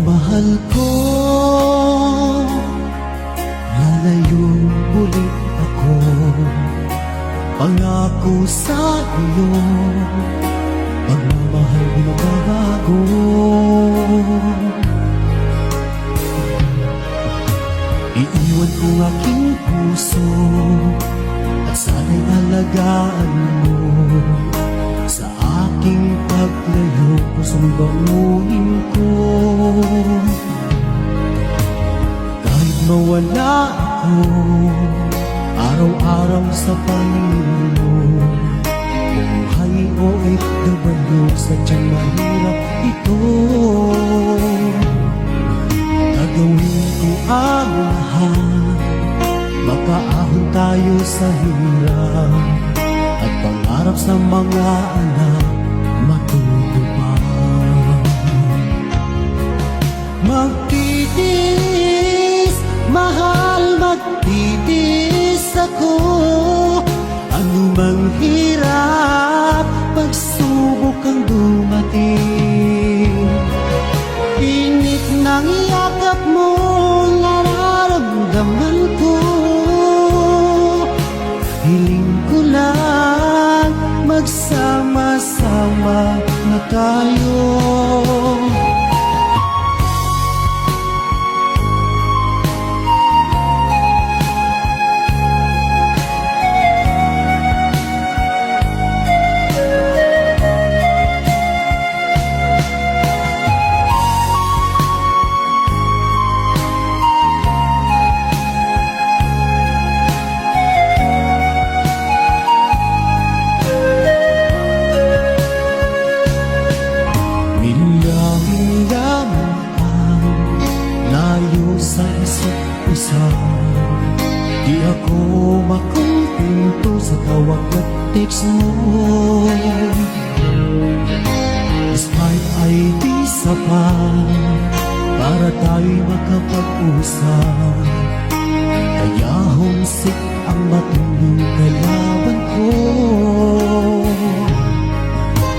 Mahal ko, lalayong ulit ako. Pangako sa iyo, pagmamahal di magbabago. Iiwan ko aking puso at sana'y alagaan mo. Sa aking paglayo, pusong bangunin ko. Kahit mawala ako araw-araw sa pangingin mo. Buhay o OFW, sadyang mahirap ito. Gagawin ko ang lahat, makaahon tayo sa hirap, at pangarap sa mga anak matutupad. Magtitiis, mahal, magtitiis ako. Ano mang hirap, pagsubok ang dumating. Init ng yakap mo, nararamdaman ko. Hiling ko lang, magsama-sama na tayo. Sa isa't isa, di ako makumpinto sa tawag at text mo. Despite ay di sapat para tayo'y makapag-usap, kaya homesick ang matinding kalaban ko.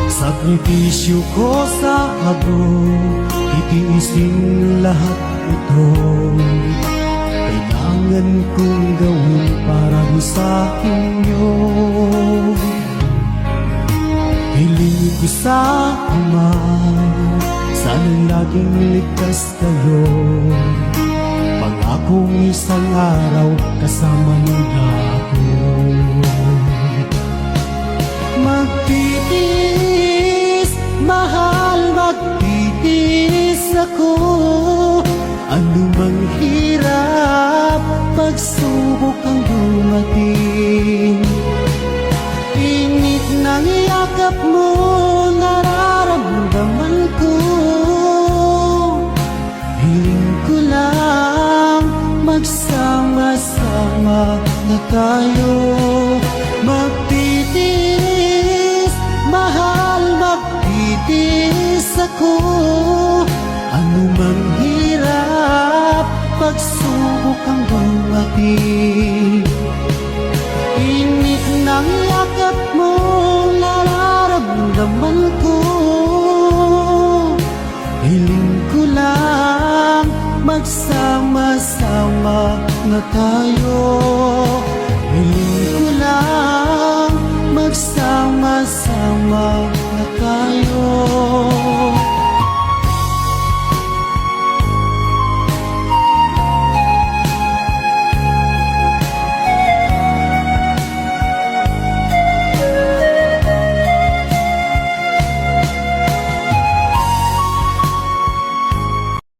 Sakripisyo ko sa abot, itiisin lahat ito. Kailangan kong gawin para sa inyo. Hiling ko sa Ama, sana'y laging ligtas kayo. Pangakong isang araw kasama niyo na ako. Magtitiis, mahal, magtitiis ako. Ano mang hirap, pagsubok ang dumating. Init ng yakap mo, nararamdaman ko. Hiling ko lang, magsama-sama na tayo. Magtitiis, mahal, magtitiis ako. Ano mang hirap, pagsubok ang dumating. Init ng yakap mo, nararamdaman ko. Hiling ko lang, magsama-sama na tayo.